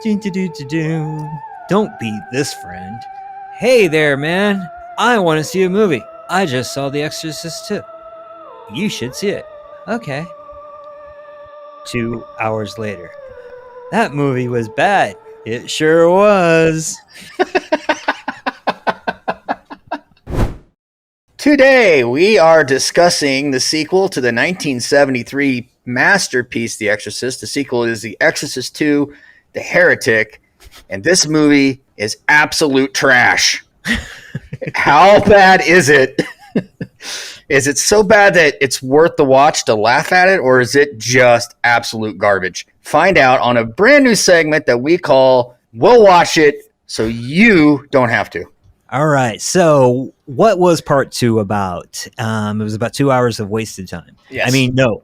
Doo-doo-doo-doo-doo. Don't beat this friend. Hey there, man. I want to see a movie. I just saw The Exorcist II. You should see it. Okay. 2 hours later. That movie was bad. It sure was. Today, we are discussing the sequel to the 1973 masterpiece, The Exorcist. The sequel is The Exorcist II, The Heretic, and this movie is absolute trash. How bad is it? Is it so bad that it's worth the watch to laugh at it, or is it just absolute garbage? Find out on a brand new segment that we call We'll Watch It So You Don't Have to. All right. So what was part 2 about? It was about 2 hours of wasted time. Yes. I mean, no.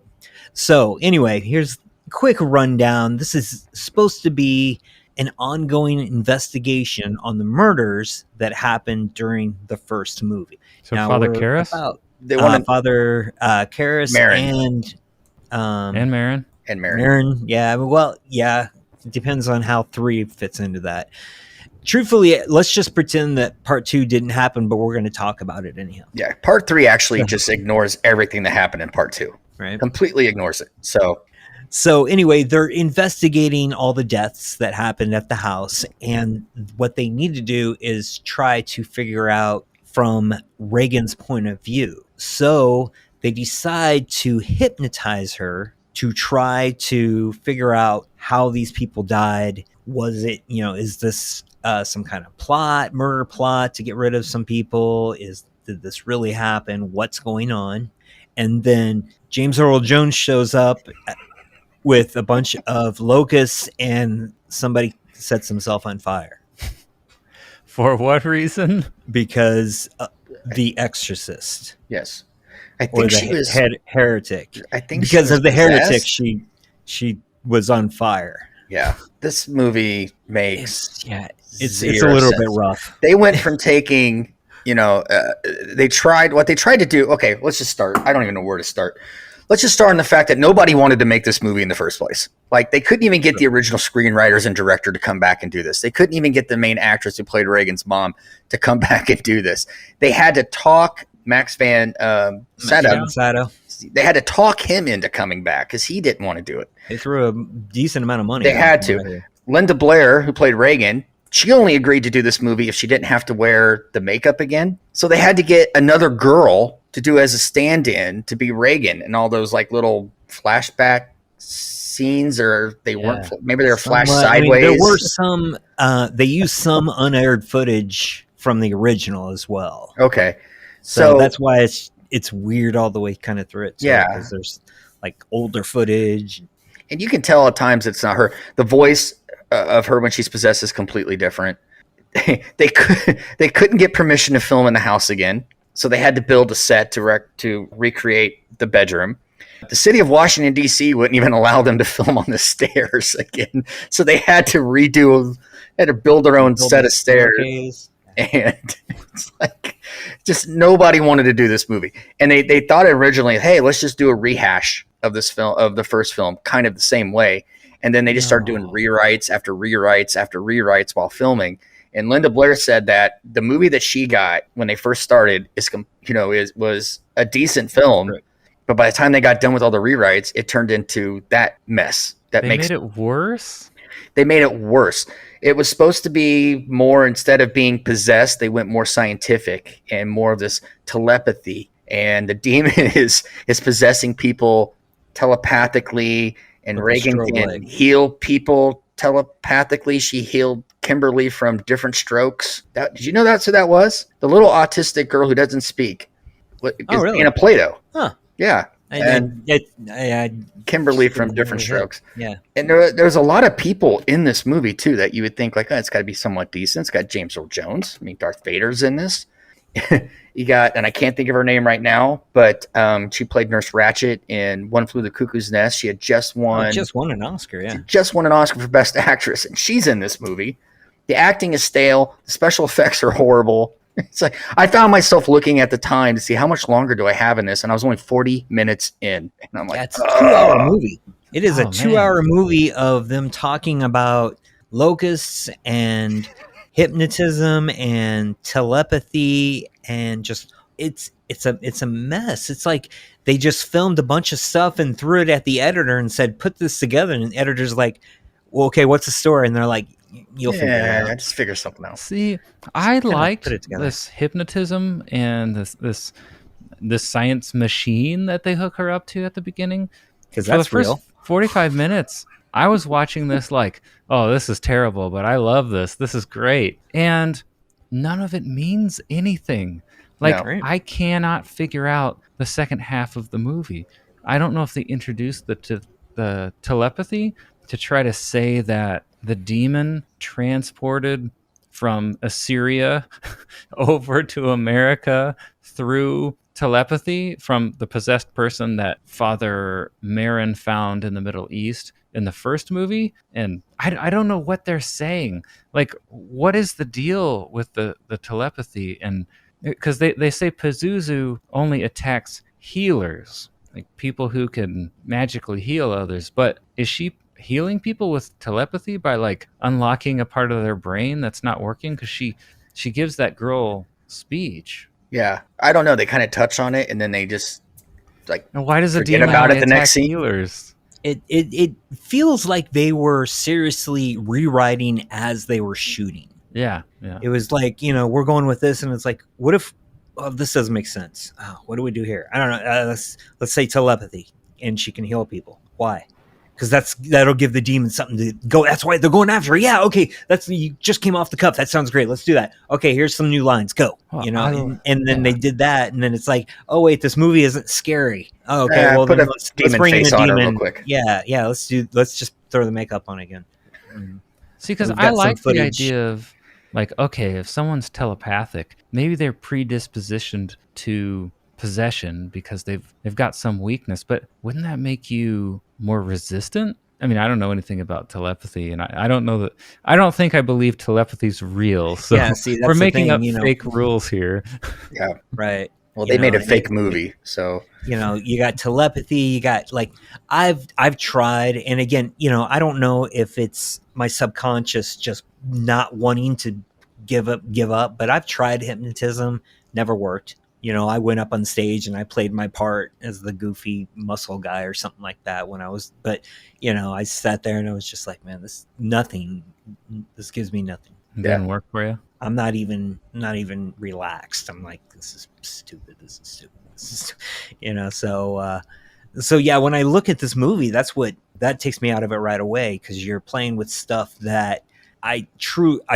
So anyway, here's a quick rundown. This is supposed to be an ongoing investigation on the murders that happened during the first movie. So now, Father Karras? Father Karras and Marin. And Marin. Marin, yeah. Well, yeah. It depends on how 3 fits into that. Truthfully, let's just pretend that part 2 didn't happen, but we're going to talk about it anyhow. Yeah, part 3 actually just ignores everything that happened in part 2. Right. Completely ignores it. So anyway, they're investigating all the deaths that happened at the house, and what they need to do is try to figure out from Reagan's point of view. So they decide to hypnotize her to try to figure out how these people died. Was it, is this some kind of murder plot to get rid of some people? Did this really happen? What's going on? And then James Earl Jones shows up with a bunch of locusts, and somebody sets himself on fire. For what reason? Because The Exorcist. Yes. I think she was Heretic. I think because of the possessed. Heretic, she was on fire. Yeah. This movie makes it's a little bit rough. They went from taking, they tried to do. Okay, let's just start. I don't even know where to start. Let's just start on the fact that nobody wanted to make this movie in the first place. Like, they couldn't even get the original screenwriters and director to come back and do this. They couldn't even get the main actress who played Reagan's mom to come back and do this. They had to talk Max von Sydow. They had to talk him into coming back because he didn't want to do it. They threw a decent amount of money. They had to. Linda Blair, who played Reagan, she only agreed to do this movie if she didn't have to wear the makeup again. So they had to get another girl to do as a stand-in to be Reagan, and all those like little flashback scenes, or they weren't. Maybe they were flashed sideways. There were some. They used some unaired footage from the original as well. Okay, so that's why it's weird all the way kind of through it. Too, yeah, because there's like older footage, and you can tell at times it's not her. The voice of her when she's possessed is completely different. They couldn't get permission to film in the house again. So they had to build a set to recreate the bedroom. The city of Washington, D.C. wouldn't even allow them to film on the stairs again. So they had to build their own set of stairs. And it's like, just nobody wanted to do this movie. And they thought originally, hey, let's just do a rehash of this film, of the first film, kind of the same way. And then they just started doing rewrites after rewrites after rewrites while filming. And Linda Blair said that the movie that she got when they first started was a decent film, but by the time they got done with all the rewrites, it turned into that mess. They made it worse. They made it worse. It was supposed to be more, instead of being possessed, they went more scientific and more of this telepathy. And the demon is possessing people telepathically, and Reagan can heal people telepathically. She healed Kimberly from different strokes. Did you know that's who that was? The little autistic girl who doesn't speak. Really? Anna Plato. Huh. Yeah. Kimberly from different strokes. Yeah. And there's a lot of people in this movie too that you would think like, it's got to be somewhat decent. It's got James Earl Jones. I mean, Darth Vader's in this. You got, and I can't think of her name right now, but she played Nurse Ratched in One Flew the Cuckoo's Nest. She had just won an Oscar. Yeah. She just won an Oscar for Best Actress, and she's in this movie. The acting is stale. The special effects are horrible. It's like, I found myself looking at the time to see how much longer do I have in this, and I was only 40 minutes in. And I'm like, that's a 2 hour movie. It is a 2 hour movie of them talking about locusts and hypnotism and telepathy and just it's a mess. It's like they just filmed a bunch of stuff and threw it at the editor and said, put this together, and the editor's like, well, okay, what's the story? And they're like, you'll figure it out. Just figure something out. See, I liked put it together. this hypnotism and this science machine that they hook her up to at the beginning. Because For the that's first real. 45 minutes, I was watching this like, oh, this is terrible, but I love this. This is great. And none of it means anything. Like, No. I cannot figure out the second half of the movie. I don't know if they introduced the telepathy to try to say that the demon transported from Assyria over to America through telepathy from the possessed person that Father Marin found in the Middle East in the first movie. And I don't know what they're saying. Like, what is the deal with the telepathy? And because they say Pazuzu only attacks healers, like people who can magically heal others. But is she healing people with telepathy by like unlocking a part of their brain that's not working? Because she gives that girl speech. Yeah, I don't know. They kind of touch on it, and then they just like And why does a forget demon about only it the next attack scene. healers? It feels like they were seriously rewriting as they were shooting. Yeah. It was like, we're going with this, and it's like, what if this doesn't make sense? What do we do here? I don't know. Let's say telepathy, and she can heal people. Why? Because that'll give the demon something to go. That's why they're going after her. Yeah, okay. You just came off the cuff. That sounds great. Let's do that. Okay, here's some new lines. Go. Well, and then they did that, and then it's like, oh wait, this movie isn't scary. Oh, okay, well put then a let's demon bring in face a on her demon. real quick. Yeah. Let's just throw the makeup on again. See, because We've I got some like the footage. idea of like, okay, if someone's telepathic, maybe they're predispositioned to possession because they've got some weakness. But wouldn't that make you more resistant? I mean, I don't know anything about telepathy, and I don't know that. I don't think I believe telepathy's real. So Yeah, see, that's we're the making thing, up fake rules here. Yeah. Right. Well, they made a fake movie, so you got telepathy, you got like I've tried, and again, I don't know if it's my subconscious just not wanting to give up, but I've tried hypnotism, never worked. I went up on stage and I played my part as the goofy muscle guy or something like that but I sat there and I was just like, man, this gives me nothing. It didn't work for you. I'm not even relaxed. I'm like, this is stupid. So yeah, when I look at this movie, that takes me out of it right away, because you're playing with stuff that I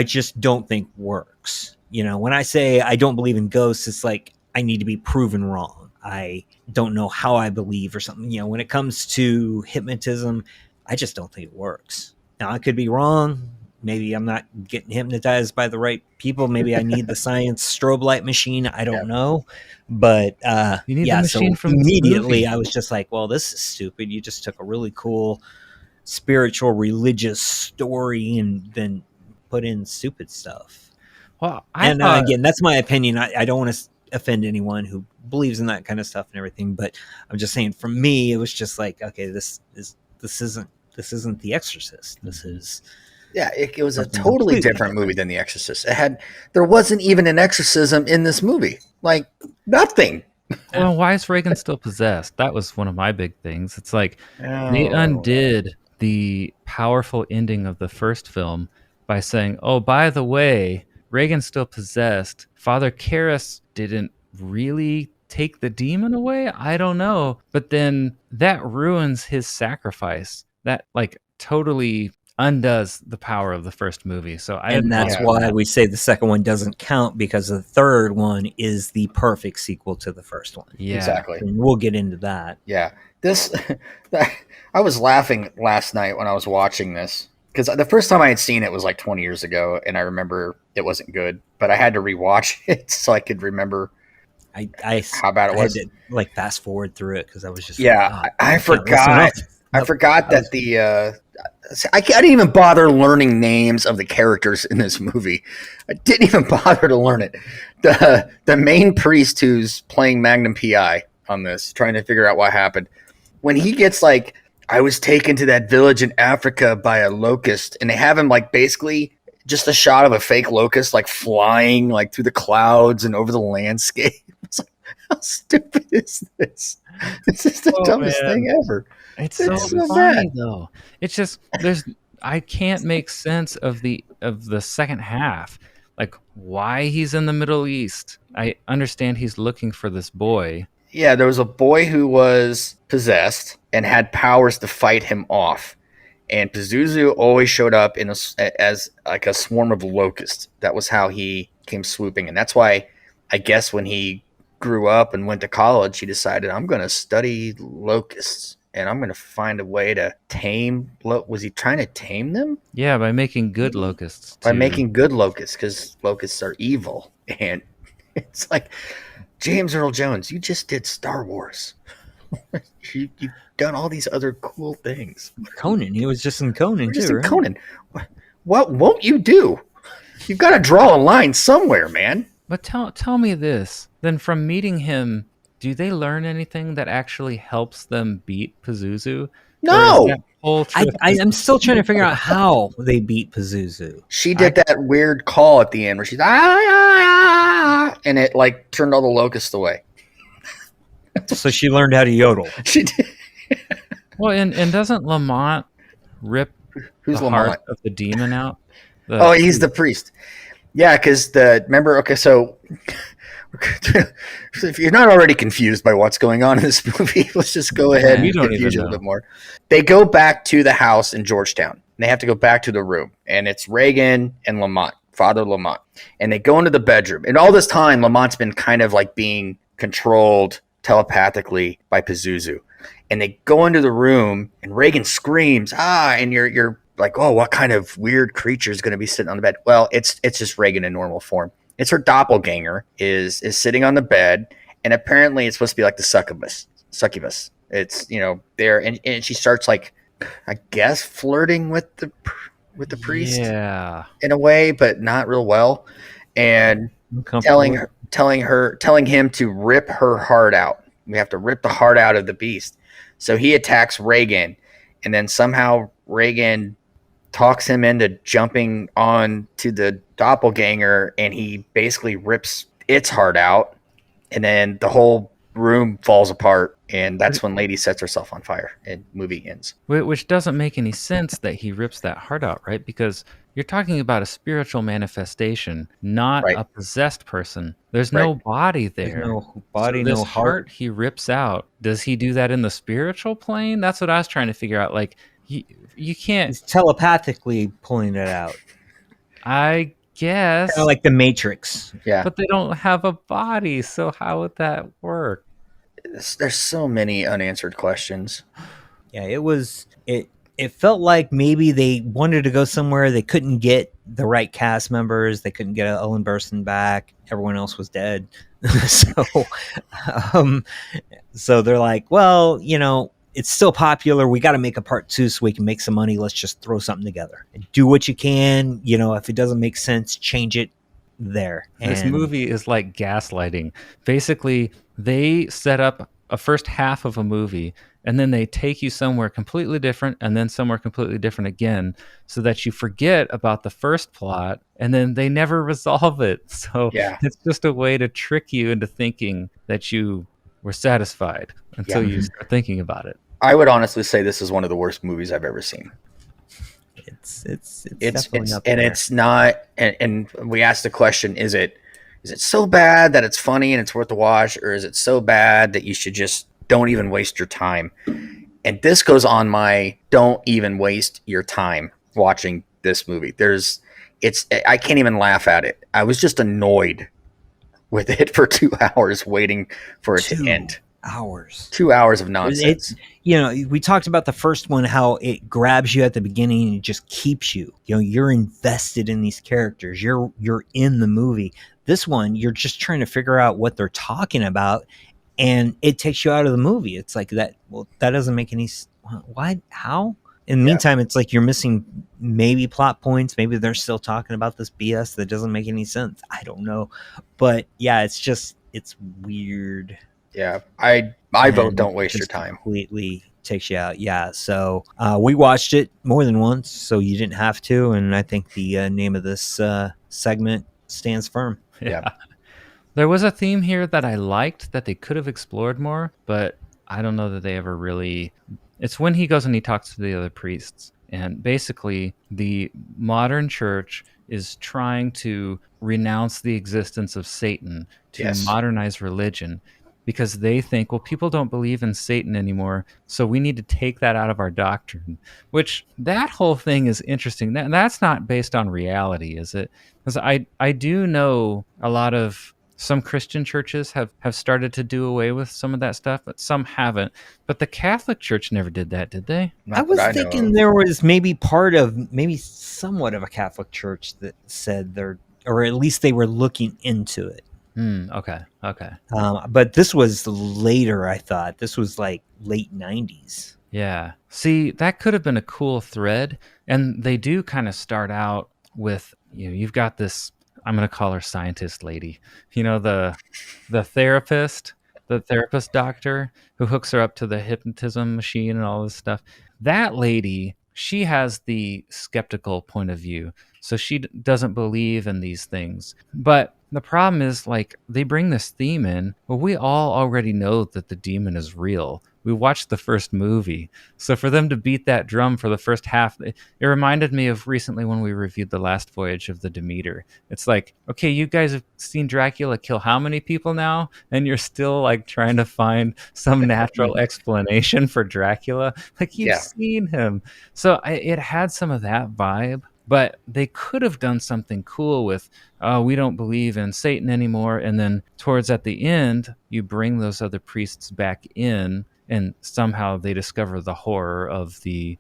just don't think works. When I say I don't believe in ghosts, it's like I need to be proven wrong. I don't know how I believe or something. When it comes to hypnotism, I just don't think it works. Now, I could be wrong. Maybe I'm not getting hypnotized by the right people. Maybe I need the science strobe light machine. I don't know. But You need the machine from this immediately movie. I was just like, well, this is stupid. You just took a really cool spiritual religious story and then put in stupid stuff. Well, Again, that's my opinion. I don't want to offend anyone who believes in that kind of stuff and everything, but I'm just saying, for me, it was just like, okay, this isn't The Exorcist. This is it was a something totally completely different movie than The Exorcist. There wasn't even an exorcism in this movie, like nothing. well, why is Reagan still possessed? That was one of my big things. It's like they undid the powerful ending of the first film by saying, oh, by the way, Reagan's still possessed. Father Karras didn't really take the demon away. I don't know. But then that ruins his sacrifice. That like totally undoes the power of the first movie. So that's why we say the second one doesn't count, because the third one is the perfect sequel to the first one. Yeah, exactly. And we'll get into that. Yeah, I was laughing last night when I was watching this, because the first time I had seen it was like 20 years ago, and I remember it wasn't good, but I had to rewatch it so I could remember how bad it was. I had to like fast forward through it because I was just I forgot. I forgot that I didn't even bother learning names of the characters in this movie. I didn't even bother to learn it. The main priest who's playing Magnum PI on this, trying to figure out what happened, when he gets like I was taken to that village in Africa by a locust, and they have him like basically just a shot of a fake locust like flying like through the clouds and over the landscape. It's like, how stupid is this? This is the dumbest thing ever. It's so funny though. It's just I can't make sense of the second half. Like why he's in the Middle East. I understand he's looking for this boy. Yeah, there was a boy who was possessed and had powers to fight him off. And Pazuzu always showed up as like a swarm of locusts. That was how he came swooping. And that's why I guess when he grew up and went to college, he decided, I'm going to study locusts and I'm going to find a way to tame. Was he trying to tame them? Yeah, by making good locusts. By making good locusts, because locusts are evil. And it's like, James Earl Jones, you just did Star Wars. You've done all these other cool things. Conan, he was just in Conan too, right? Conan. What won't you do? You've got to draw a line somewhere, man. But tell me this. Then from meeting him, do they learn anything that actually helps them beat Pazuzu? No. I'm still trying to figure out how they beat Pazuzu. She did that weird call at the end where she's and it like turned all the locusts away. So she learned how to yodel. She did. Well, and doesn't Lamont rip Who's the Lamont? heart of the demon out? He's the priest. Yeah, because remember. Okay, so if you're not already confused by what's going on in this movie, let's just go ahead and confuse you a little bit more. They go back to the house in Georgetown. And they have to go back to the room, and it's Reagan and Lamont, Father Lamont, and they go into the bedroom. And all this time, Lamont's been kind of like being controlled telepathically by Pazuzu. And they go into the room, and Reagan screams, and you're like, oh, what kind of weird creature is going to be sitting on the bed? Well, it's just Reagan in normal form. It's her doppelganger is sitting on the bed, and apparently it's supposed to be like the succubus. It's there, and she starts like, I guess, flirting with the priest, yeah, in a way, but not real well, and telling him to rip her heart out. We have to rip the heart out of the beast. So he attacks Reagan, and then somehow Reagan talks him into jumping on to the doppelganger, and he basically rips its heart out, and then the whole room falls apart, and that's when Lady sets herself on fire and movie ends. Which doesn't make any sense that he rips that heart out, right? Because you're talking about a spiritual manifestation, not a possessed person. There's no body there. There's no body, so no heart. He rips out. Does he do that in the spiritual plane? That's what I was trying to figure out. Like, you can't... He's telepathically pulling it out. I guess. Kind of like the Matrix. Yeah. But they don't have a body, so how would that work? There's so many unanswered questions. Yeah, it felt like maybe they wanted to go somewhere. They couldn't get the right cast members. They couldn't get Ellen Burstyn back. Everyone else was dead. So they're like, well, it's still popular. We got to make a part 2 so we can make some money. Let's just throw something together and do what you can. If it doesn't make sense, change it there. This movie is like gaslighting. Basically, they set up a first half of a movie, and then they take you somewhere completely different and then somewhere completely different again, so that you forget about the first plot, and then they never resolve it. So it's just a way to trick you into thinking that you were satisfied until you start thinking about it. I would honestly say this is one of the worst movies I've ever seen. It's definitely up there. And it's not. And we asked the question: Is it so bad that it's funny and it's worth the watch, or is it so bad that you should just don't even waste your time? And this goes on my don't even waste your time watching this movie. I can't even laugh at it. I was just annoyed with it for 2 hours waiting for it to end. 2 hours of nonsense. We talked about the first one, how it grabs you at the beginning and it just keeps you. You're invested in these characters. You're in the movie. This one, you're just trying to figure out what they're talking about, and it takes you out of the movie. It's like that. Well, that doesn't make any. Why? How? In the meantime, it's like you're missing maybe plot points. Maybe they're still talking about this BS that doesn't make any sense. I don't know, but yeah, it's weird. Yeah, I vote don't waste your time. Completely takes you out. Yeah. So we watched it more than once, so you didn't have to. And I think the name of this segment stands firm. Yeah. Yeah. There was a theme here that I liked that they could have explored more, but I don't know that they ever really. It's when he goes and he talks to the other priests. And basically, the modern church is trying to renounce the existence of Satan to Yes. modernize religion because they think, well, people don't believe in Satan anymore, so we need to take that out of our doctrine. Which that whole thing is interesting. That's not based on reality, is it? Because I do know a lot of some Christian churches have started to do away with some of that stuff, but some haven't. But the Catholic Church never did that, did they? I Not that was I know thinking of. there was maybe maybe somewhat of a Catholic church that said they're, or at least they were looking into it. Okay. Okay. But this was later, I thought. This was like late 90s. Yeah. See, that could have been a cool thread. And they do kind of start out with, you've got this, I'm going to call her scientist lady, the therapist, the therapist doctor who hooks her up to the hypnotism machine and all this stuff. That lady, she has the skeptical point of view. So she doesn't believe in these things. But the problem is, like, they bring this theme in. Well, we all already know that the demon is real. We watched the first movie. So for them to beat that drum for the first half, it reminded me of recently when we reviewed The Last Voyage of the Demeter. It's like, okay, you guys have seen Dracula kill how many people now? And you're still like trying to find some natural explanation for Dracula. Like, you've Yeah. seen him. So it had some of that vibe. But they could have done something cool with, oh, we don't believe in Satan anymore. And then towards at the end, you bring those other priests back in, and somehow they discover the horror of the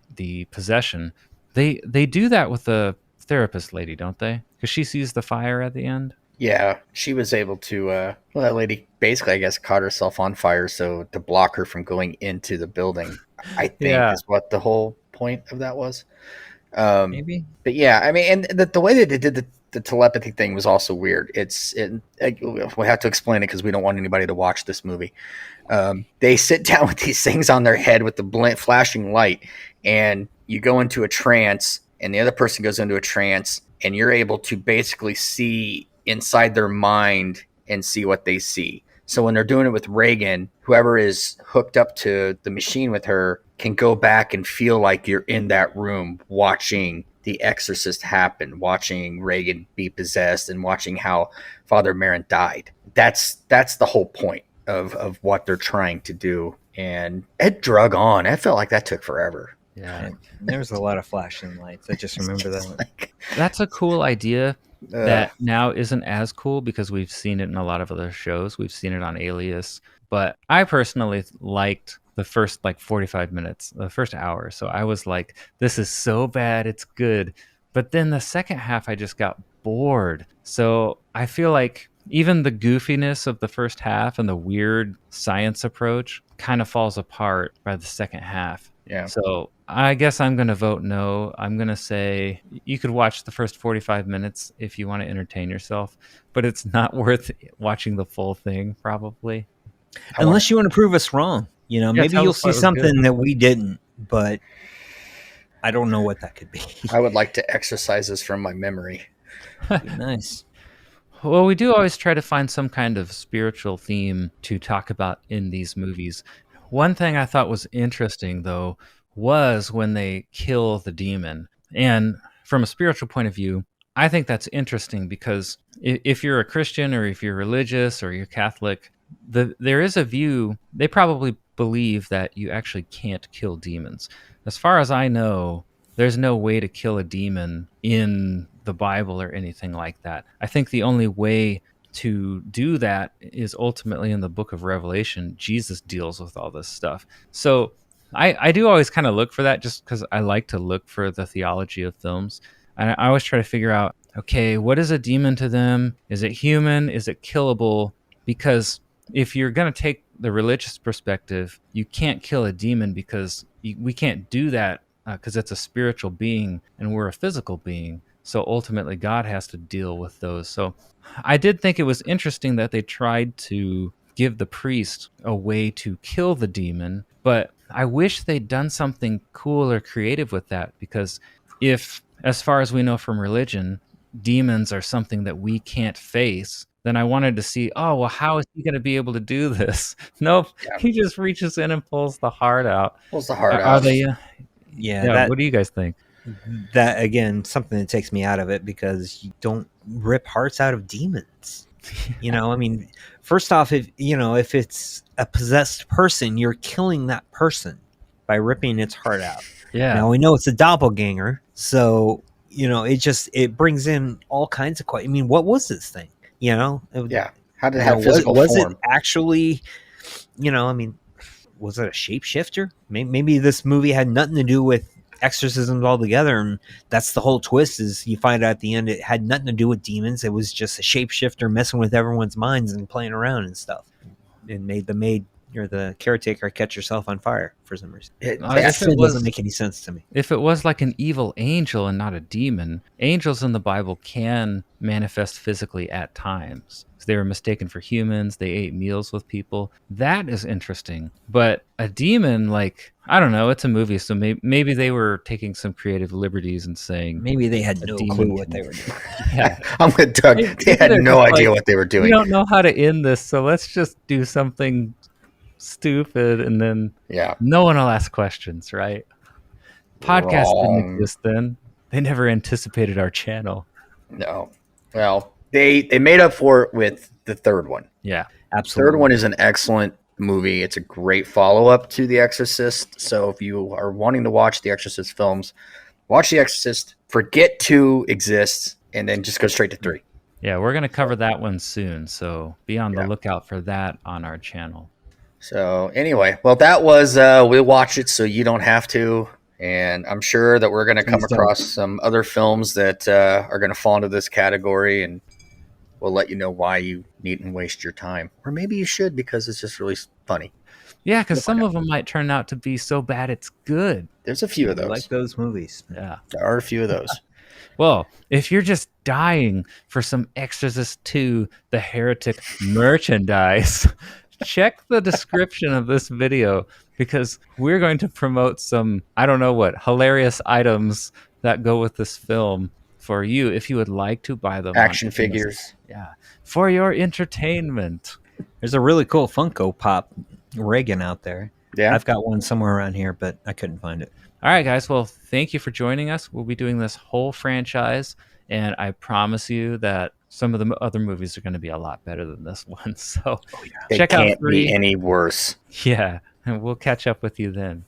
possession. They do that with the therapist lady, don't they? Because she sees the fire at the end. Yeah, she was able to. Well, that lady basically, I guess, caught herself on fire, so to block her from going into the building, I think, Yeah, is what the whole point of that was. Um, maybe. but yeah, I mean, and the way that they did the telepathy thing was also weird. We have to explain it because we don't want anybody to watch this movie. They sit down with these things on their head with the flashing light, and you go into a trance, and the other person goes into a trance, and you're able to basically see inside their mind and see what they see. So when they're doing it with Reagan, whoever is hooked up to the machine with her can go back and feel like you're in that room watching the Exorcist happen, watching Reagan be possessed, and watching how Father Marin died. That's the whole point of what they're trying to do. And it drug on. I felt like that took forever. Yeah. And there was a lot of flashing lights. I just remember that. Like, That's a cool idea that now isn't as cool because we've seen it in a lot of other shows. We've seen it on Alias. But I personally liked the first like 45 minutes, the first hour. So I was like, this is so bad, it's good. But then the second half, I just got bored. So I feel like even the goofiness of the first half and the weird science approach kind of falls apart by the second half. yeah. So I guess I'm going to vote no. I'm going to say you could watch the first 45 minutes if you want to entertain yourself, but it's not worth watching the full thing, probably. Unless you want to prove us wrong. Yeah, Maybe tell you'll us why see it was good. something that we didn't, but I don't know what that could be. I would like to exercise this from my memory. Nice. Well, we do always try to find some kind of spiritual theme to talk about in these movies. One thing I thought was interesting, though, was when they kill the demon. And from a spiritual point of view, I think that's interesting because if you're a Christian or if you're religious or you're Catholic, there is a view, they probably believe that you actually can't kill demons. As far as I know, there's no way to kill a demon in the Bible or anything like that. I think the only way to do that is ultimately in the book of Revelation. Jesus deals with all this stuff. So I do always kind of look for that just because I like to look for the theology of films. And I always try to figure out, okay, what is a demon to them? Is it human? Is it killable? Because if you're going to take the religious perspective, you can't kill a demon because we can't do that because it's a spiritual being and we're a physical being. So ultimately, God has to deal with those. So I did think it was interesting that they tried to give the priest a way to kill the demon, but I wish they'd done something cool or creative with that, because if, as far as we know from religion, demons are something that we can't face, then I wanted to see, oh, well, how is he going to be able to do this? Nope. Yeah. He just reaches in and pulls the heart out. Pulls the heart Are out. they? Yeah, What do you guys think? that again, something that takes me out of it, because you don't rip hearts out of demons. You know, I mean, first off, if it's a possessed person, you're killing that person by ripping its heart out. Yeah. Now we know it's a doppelganger, so it brings in all kinds of questions. I mean, what was this thing? Yeah. How did it have physical was form? it actually? I mean, was it a shapeshifter? Maybe this movie had nothing to do with exorcisms altogether, and that's the whole twist. Is you find out at the end it had nothing to do with demons. It was just a shapeshifter messing with everyone's minds and playing around and stuff, and made the maid or the caretaker catch herself on fire for some reason. That still doesn't make any sense to me. If it was like an evil angel and not a demon, angels in the Bible can manifest physically at times. So they were mistaken for humans. They ate meals with people. That is interesting. But a demon, like, I don't know, it's a movie, so maybe they were taking some creative liberties and saying maybe they had no demon clue what they were doing. Yeah. I'm with Doug. They had no idea what they were We doing. don't know how to end this, so let's just do something stupid, and then no one will ask questions, right? Podcasts didn't exist then. They never anticipated our channel. No. Well, they made up for it with the third one. Yeah, absolutely. Third one is an excellent movie. It's a great follow-up to The Exorcist. So if you are wanting to watch The Exorcist films, watch The Exorcist, forget 2 exists, and then just go straight to 3. Yeah, we're going to cover that one soon, so be on the lookout for that on our channel. So anyway, well, that was we'll watch it so you don't have to. And I'm sure that we're going to come across some other films that are going to fall into this category, and we'll let you know why you needn't waste your time. Or maybe you should, because it's just really funny. Yeah, because some of them might turn out to be so bad it's good. There's a few of those. I like those movies. Yeah. There are a few of those. Well, if you're just dying for some Exorcist II, the Heretic merchandise, check the description of this video, because we're going to promote some, I don't know what, hilarious items that go with this film for you if you would like to buy them. Action figures. Yeah. For your entertainment. There's a really cool Funko Pop Reagan out there. Yeah. I've got one somewhere around here, but I couldn't find it. All right, guys. Well, thank you for joining us. We'll be doing this whole franchise, and I promise you that some of the other movies are going to be a lot better than this one. So They check can't out 3. be any worse. Yeah, and we'll catch up with you then.